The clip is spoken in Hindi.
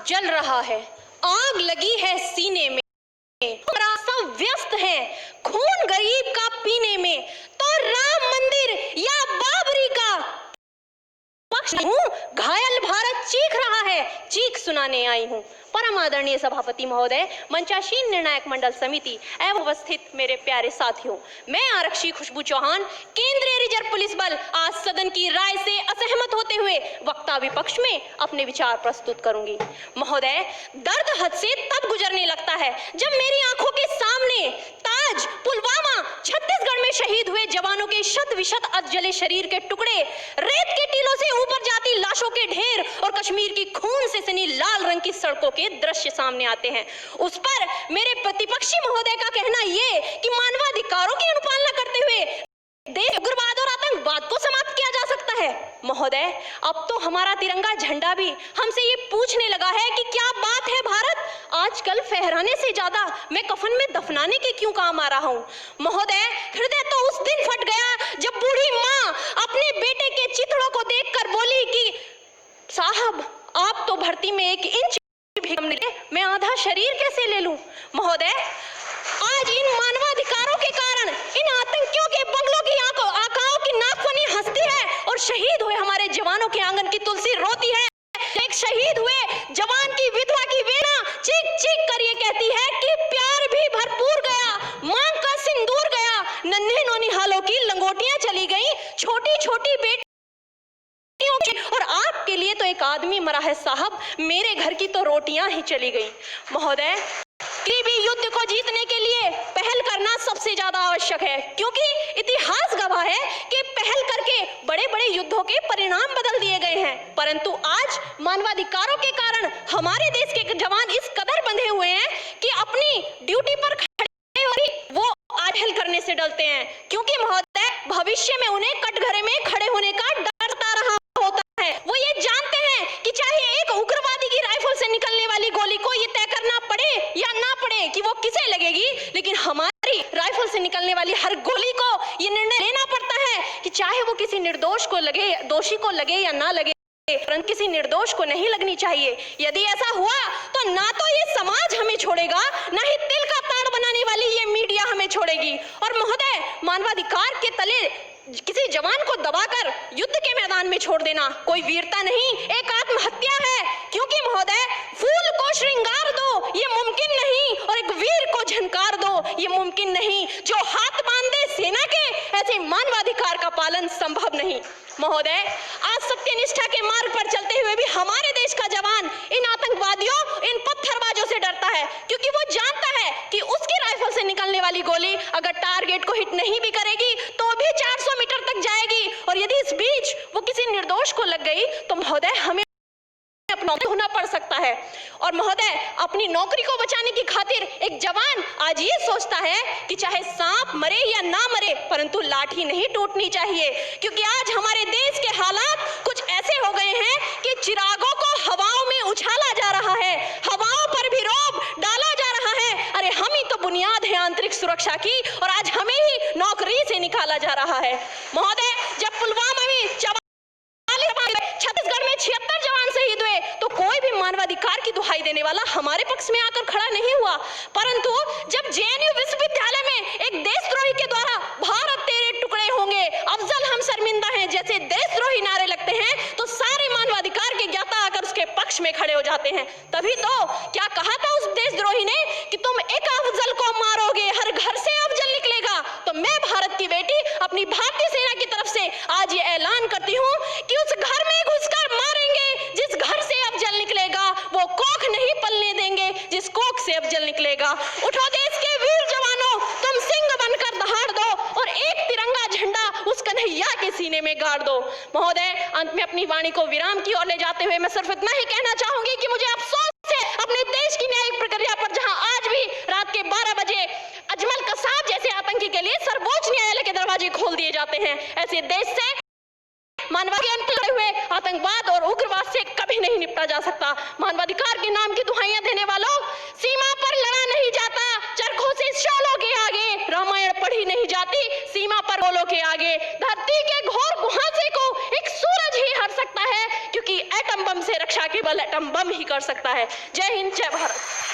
जल रहा है, आग लगी है सीने में, रास्ता व्यस्त है खून गरीब का पीने में, तो राम मंदिर या बाबरी का पक्ष हूँ, घायल भारत चीख रहा है, चीख सुनाने आई हूँ। परम आदरणीय सभापति महोदय, मंचासीन निर्णायक मंडल समिति एवं उपस्थित मेरे प्यारे साथियों, मैं आरक्षी खुशबू चौहान केंद्रीय रिजर्व पुलिस बल आज सदन की राय से असहमत होते हुए वक्ता विपक्ष में अपने विचार प्रस्तुत करूंगी। महोदय, दर्द हद से तब गुजरने लगता है जब मेरी आंखों के सामने ताज, पुलवामा, छत्तीसगढ़ में शहीद हुए जवानों के शत विशत अधजले शरीर के टुकड़े, रेत के टीलों से ऊपर जाती लाशों के ढेर और कश्मीर की खून से सनी लाल रंग की सड़कों के दृश्य सामने आते हैं। उस पर मेरे प्रतिपक्षी महोदय का कहना ये कि मानवाधिकारों की अनुपालना करते हुए देश उग्रवाद और आतंकवाद को समाप्त किया जा सकता है। महोदय, अब तो हमारा तिरंगा झंडा भी हमसे ये पूछने लगा है कि क्या बात है भारत, आजकल फहराने से ज्यादा मैं कफन में दफनाने के क्यों काम आ रहा हूँ। महोदय, हृदय तो उस दिन फट गया जब बूढ़ी माँ अपने बेटे के चिथड़ों को देखकर बोली कि साहब, आप तो भर्ती में 1 इंच भी कम नहीं, मैं आधा शरीर कैसे ले लूं। महोदय, आज इन मानवाधिकारों के कारण इन आतंकियों के बंगलों की आकाओं की नागफनी हंसती है और शहीद हुए हमारे जवानों के आंगन की तुलसी रोती है। एक शहीद हुए जवान की विधवा की वीणा चीख चीख कर ये कहती है कि प्यार भी भरपूर गया, मांग का सिंदूर गया, नन्हे नौनिहालों की लंगोटियां चली गई, छोटी छोटी बेटी और आपके लिए तो एक आदमी मरा है साहब, मेरे घर की तो रोटियां ही चली गई। महोदय, किसी भी युद्ध को जीतने के लिए पहल करना सबसे ज्यादा आवश्यक है, क्योंकि इतिहास गवाह है कि पहल करके बड़े बड़े युद्धों के परिणाम बदल दिए गए हैं। परंतु आज मानवाधिकारों के कारण हमारे देश के जवान इस कदर बंधे हुए हैं कि अपनी ड्यूटी पर खड़े होकर वो पहल करने से डरते हैं, क्योंकि महोदय भविष्य में उन्हें कटघरे में खड़े होने का डरता रहा होता है। वो ये जानते हैं कि चाहे एक उग्रवादी की राइफल से निकलने वाली गोली को ये तय करना पड़े या ना पड़े कि वो किसे लगेगी, लेकिन हमारी राइफल से निकलने वाली हर गोली को ये निर्णय लेना पड़ता है कि चाहे वो किसी निर्दोष को लगे, दोषी को लगे या ना लगे, परंतु किसी निर्दोष को नहीं लगनी चाहिए। यदि ऐसा हुआ तो ना तो ये समाज हमें छोड़ेगा, ना ही तिल का ताड़ बनाने वाली ये मीडिया हमें छोड़ेगी। और महोदय, मानवाधिकार के तले किसी जवान को दबाकर युद्ध के मैदान में छोड़ देना कोई वीरता नहीं, एक आत्महत्या है। क्योंकि महोदय, फूल को श्रृंगार दो ये मुमकिन नहीं और एक वीर को झनकार दो ये मुमकिन नहीं। जो हाथ बांध दे सेना के, ऐसे मानवाधिकार का पालन संभव नहीं। महोदय, आज सत्यनिष्ठा के मार्ग पर चलते हुए भी हमारे देश का जवान इन आतंकवादियों, इन पत्थरबाजों से डरता है, क्योंकि वो जानता है कि उसकी राइफल से निकलने वाली गोली अगर टारगेट को हिट नहीं भी करेगी तो भी 400 मीटर तक जाएगी, और यदि इस बीच वो किसी निर्दोष को लग गई तो महोदय हमें अपना होना पड़ सकता है। और महोदय, अपनी नौकरी को बचाने की खातिर एक जवान आज ये सोचता है कि चाहे सांप मरे या ना मरे, परंतु लाठी नहीं टूटनी चाहिए, क्योंकि आज हमारे देश के हालात कुछ ऐसे हो गए हैं कि चिरागों को हवाओं में उछाला जा रहा है, हवाओं पर भी रोब डाला जा रहा है। अरे हम ही तो बुनियाद है आंतरिक सुरक्षा की, और आज हमें ही नौकरी से निकाला जा रहा है। महोदय, जब पुलवामा में छत्तीसगढ़ में 76 जवान शहीद हुए तो कोई भी मानवाधिकार की दुहाई देने वाला हमारे पक्ष में आकर खड़ा नहीं हुआ, परंतु जब जेएनयू विश्वविद्यालय में एक देशद्रोही के द्वारा भारत तेरे टुकड़े होंगे, अफजल हम शर्मिंदा हैं जैसे देशद्रोही नारे लगते हैं, तो सारे मानवाधिकार के ज्ञाता आकर उसके पक्ष में खड़े हो जाते हैं। तभी तो क्या कहा था उस देशद्रोही ने कि तुम एक अफजल को मारोगे, हर घर से अफजल निकलेगा। तो मैं भारत की बेटी अपनी भारतीय सेना की तरफ से आज ये ऐलान करती हूँ कि उस घर में घुसकर मारेंगे जिस घर से अफजल निकलेगा, वो कोख नहीं पलने देंगे जिस कोख से अफजल निकलेगा। उठो देश के वीर जवानों, तुम सिंह बनकर दहाड़ दो और एक तिरंगा झंडा उस कन्हैया के सीने में गाड़ दो। महोदय, अंत में अपनी वाणी को विराम की ओर ले जाते हुए मैं सिर्फ इतना ही कहना चाहूंगी कि मुझे अफसोस है अपने देश की न्यायिक प्रक्रिया पर, जहां आज भी रात के 12 बजे अजमल कसाब जैसे आतंकी के लिए सर्वोच्च न्यायालय के दरवाजे खोल दिए जाते हैं। ऐसे देश से मानवाधिकार हुए आतंकवाद और उग्रवाद से कभी नहीं निपटा जा सकता। मानवाधिकार के नाम की दुहाइयां देने वालों, सीमा पर लड़ा नहीं जाता, चरखों से शोलों के आगे रामायण पढ़ी नहीं जाती, सीमा पर बोलों के आगे धरती के घोर कुहासे को एक सूरज ही हर सकता है, क्योंकि एटम बम से रक्षा केवल एटम बम ही कर सकता है। जय हिंद, जय भारत।